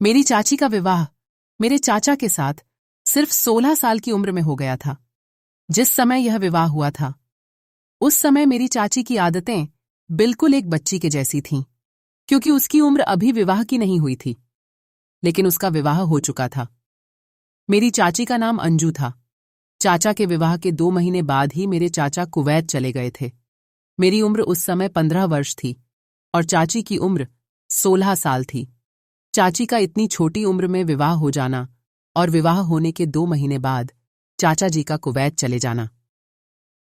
मेरी चाची का विवाह मेरे चाचा के साथ सिर्फ 16 साल की उम्र में हो गया था। जिस समय यह विवाह हुआ था, उस समय मेरी चाची की आदतें बिल्कुल एक बच्ची के जैसी थीं, क्योंकि उसकी उम्र अभी विवाह की नहीं हुई थी, लेकिन उसका विवाह हो चुका था। मेरी चाची का नाम अंजू था। चाचा के विवाह के 2 महीने बाद ही मेरे चाचा कुवैत चले गए थे। मेरी उम्र उस समय 15 वर्ष थी और चाची की उम्र 16 साल थी। चाची का इतनी छोटी उम्र में विवाह हो जाना और विवाह होने के 2 महीने बाद चाचा जी का कुवैत चले जाना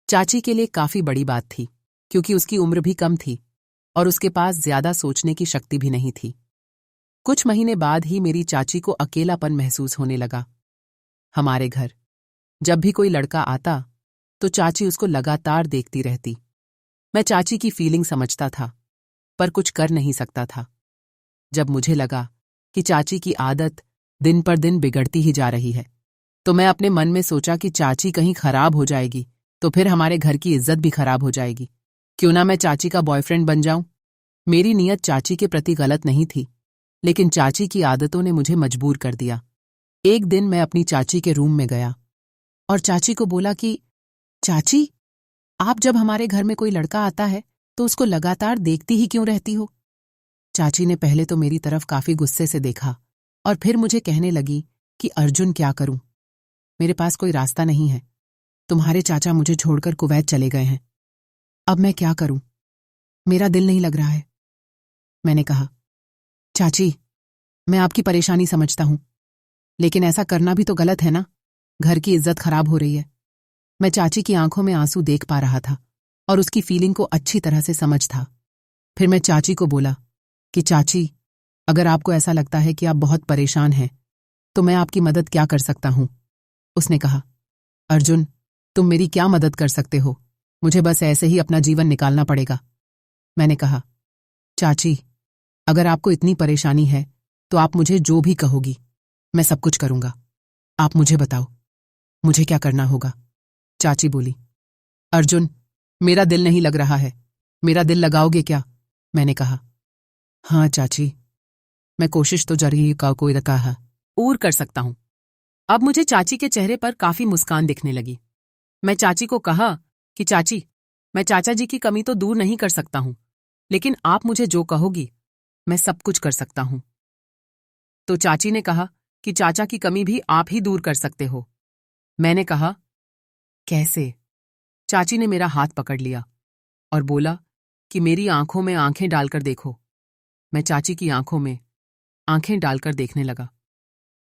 चाची के लिए काफी बड़ी बात थी, क्योंकि उसकी उम्र भी कम थी और उसके पास ज्यादा सोचने की शक्ति भी नहीं थी। कुछ महीने बाद ही मेरी चाची को अकेलापन महसूस होने लगा। हमारे घर जब भी कोई लड़का आता तो चाची उसको लगातार देखती रहती। मैं चाची की फीलिंग समझता था, पर कुछ कर नहीं सकता था। जब मुझे लगा कि चाची की आदत दिन पर दिन बिगड़ती ही जा रही है, तो मैं अपने मन में सोचा कि चाची कहीं खराब हो जाएगी तो फिर हमारे घर की इज्जत भी खराब हो जाएगी। क्यों ना मैं चाची का बॉयफ्रेंड बन जाऊं। मेरी नीयत चाची के प्रति गलत नहीं थी, लेकिन चाची की आदतों ने मुझे मजबूर कर दिया। एक दिन मैं अपनी चाची के रूम में गया और चाची को बोला कि चाची, आप जब हमारे घर में कोई लड़का आता है तो उसको लगातार देखती ही क्यों रहती हो? चाची ने पहले तो मेरी तरफ काफी गुस्से से देखा और फिर मुझे कहने लगी कि अर्जुन, क्या करूं? मेरे पास कोई रास्ता नहीं है। तुम्हारे चाचा मुझे छोड़कर कुवैत चले गए हैं। अब मैं क्या करूं? मेरा दिल नहीं लग रहा है। मैंने कहा, चाची, मैं आपकी परेशानी समझता हूं, लेकिन ऐसा करना भी तो गलत है ना। घर की इज्जत खराब हो रही है। मैं चाची की आंखों में आंसू देख पा रहा था और उसकी फीलिंग को अच्छी तरह से समझ था। फिर मैं चाची को बोला कि चाची, अगर आपको ऐसा लगता है कि आप बहुत परेशान हैं तो मैं आपकी मदद क्या कर सकता हूं? उसने कहा, अर्जुन, तुम मेरी क्या मदद कर सकते हो? मुझे बस ऐसे ही अपना जीवन निकालना पड़ेगा। मैंने कहा, चाची, अगर आपको इतनी परेशानी है तो आप मुझे जो भी कहोगी मैं सब कुछ करूंगा। आप मुझे बताओ, मुझे क्या करना होगा? चाची बोली, अर्जुन, मेरा दिल नहीं लग रहा है। मेरा दिल लगाओगे क्या? मैंने कहा, हाँ चाची, मैं कोशिश तो जरूर का कोई कहा और कर सकता हूं। अब मुझे चाची के चेहरे पर काफी मुस्कान दिखने लगी। मैं चाची को कहा कि चाची, मैं चाचा जी की कमी तो दूर नहीं कर सकता हूं, लेकिन आप मुझे जो कहोगी मैं सब कुछ कर सकता हूं। तो चाची ने कहा कि चाचा की कमी भी आप ही दूर कर सकते हो। मैंने कहा, कैसे? चाची ने मेरा हाथ पकड़ लिया और बोला कि मेरी आंखों में आंखें डालकर देखो। मैं चाची की आंखों में आंखें डालकर देखने लगा।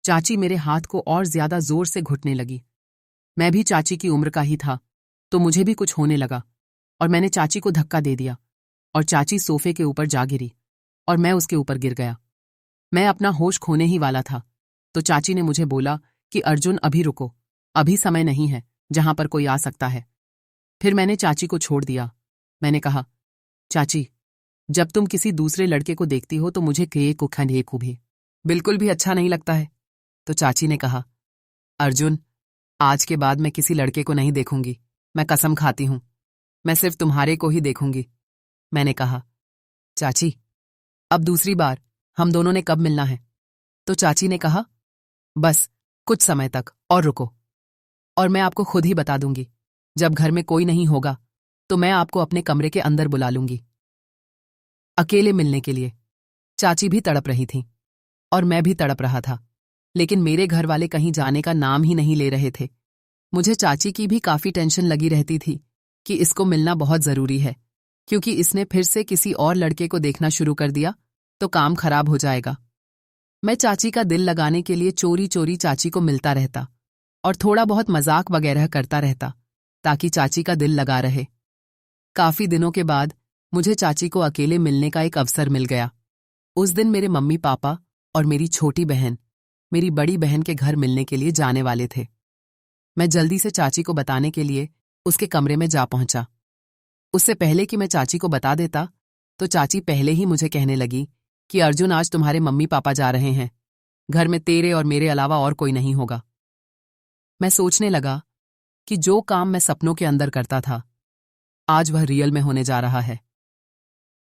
चाची मेरे हाथ को और ज्यादा जोर से घुटने लगी। मैं भी चाची की उम्र का ही था, तो मुझे भी कुछ होने लगा और मैंने चाची को धक्का दे दिया और चाची सोफे के ऊपर जा गिरी और मैं उसके ऊपर गिर गया। मैं अपना होश खोने ही वाला था तो चाची ने मुझे बोला कि अर्जुन, अभी रुको, अभी समय नहीं है जहां पर कोई आ सकता है। फिर मैंने चाची को छोड़ दिया। मैंने कहा, चाची, जब तुम किसी दूसरे लड़के को देखती हो तो मुझे भी बिल्कुल भी अच्छा नहीं लगता है। तो चाची ने कहा, अर्जुन, आज के बाद मैं किसी लड़के को नहीं देखूंगी। मैं कसम खाती हूं, मैं सिर्फ तुम्हारे को ही देखूंगी। मैंने कहा, चाची, अब दूसरी बार हम दोनों ने कब मिलना है? तो चाची ने कहा, बस कुछ समय तक और रुको, और मैं आपको खुद ही बता दूंगी। जब घर में कोई नहीं होगा तो मैं आपको अपने कमरे के अंदर बुला लूंगी, अकेले मिलने के लिए। चाची भी तड़प रही थी और मैं भी तड़प रहा था, लेकिन मेरे घर वाले कहीं जाने का नाम ही नहीं ले रहे थे। मुझे चाची की भी काफी टेंशन लगी रहती थी कि इसको मिलना बहुत जरूरी है, क्योंकि इसने फिर से किसी और लड़के को देखना शुरू कर दिया तो काम खराब हो जाएगा। मैं चाची का दिल लगाने के लिए चोरी चोरी चाची को मिलता रहता और थोड़ा बहुत मजाक वगैरह करता रहता ताकि चाची का दिल लगा रहे। काफी दिनों के बाद मुझे चाची को अकेले मिलने का एक अवसर मिल गया। उस दिन मेरे मम्मी पापा और मेरी छोटी बहन मेरी बड़ी बहन के घर मिलने के लिए जाने वाले थे। मैं जल्दी से चाची को बताने के लिए उसके कमरे में जा पहुंचा। उससे पहले कि मैं चाची को बता देता तो चाची पहले ही मुझे कहने लगी कि अर्जुन, आज तुम्हारे मम्मी पापा जा रहे हैं। घर में तेरे और मेरे अलावा और कोई नहीं होगा। मैं सोचने लगा कि जो काम मैं सपनों के अंदर करता था आज वह रियल में होने जा रहा है।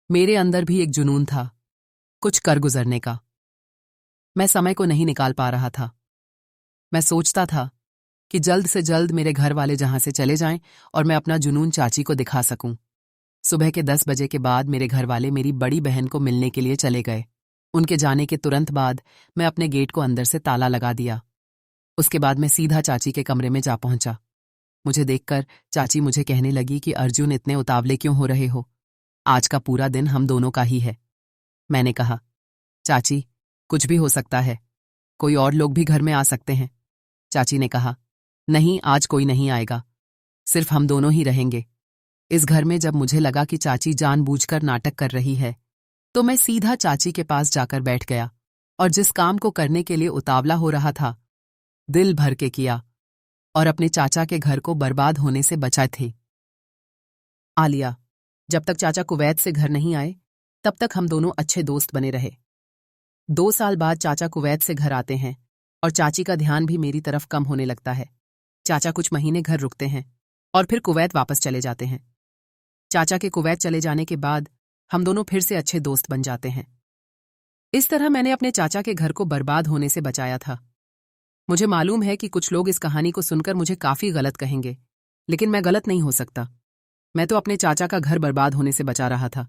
मेरे अंदर भी एक जुनून था कुछ कर गुजरने का। मैं समय को नहीं निकाल पा रहा था। मैं सोचता था कि जल्द से जल्द मेरे घर वाले जहां से चले जाएं और मैं अपना जुनून चाची को दिखा सकूं। सुबह के 10 बजे के बाद मेरे घर वाले मेरी बड़ी बहन को मिलने के लिए चले गए। उनके जाने के तुरंत बाद मैं अपने गेट को अंदर से ताला लगा दिया। उसके बाद मैं सीधा चाची के कमरे में जा पहुंचा। मुझे देखकर चाची मुझे कहने लगी कि अर्जुन, इतने उतावले क्यों हो रहे हो? आज का पूरा दिन हम दोनों का ही है। मैंने कहा, चाची, कुछ भी हो सकता है, कोई और लोग भी घर में आ सकते हैं। चाची ने कहा, नहीं, आज कोई नहीं आएगा, सिर्फ हम दोनों ही रहेंगे। इस घर में जब मुझे लगा कि चाची जानबूझकर नाटक कर रही है, तो मैं सीधा चाची के पास जाकर बैठ गया और जिस काम को करने के लिए उतावला हो रहा था, दिल भर के किया और अपने चाचा के घर को बर्बाद होने से बचाए थे। आलिया, जब तक चाचा कुवैत से घर नहीं आए, तब तक हम दोनों अच्छे दोस्त बने रहे। 2 साल बाद चाचा कुवैत से घर आते हैं और चाची का ध्यान भी मेरी तरफ कम होने लगता है। चाचा कुछ महीने घर रुकते हैं और फिर कुवैत वापस चले जाते हैं। चाचा के कुवैत चले जाने के बाद हम दोनों फिर से अच्छे दोस्त बन जाते हैं। इस तरह मैंने अपने चाचा के घर को बर्बाद होने से बचाया था। मुझे मालूम है कि कुछ लोग इस कहानी को सुनकर मुझे काफी गलत कहेंगे, लेकिन मैं गलत नहीं हो सकता। मैं तो अपने चाचा का घर बर्बाद होने से बचा रहा था।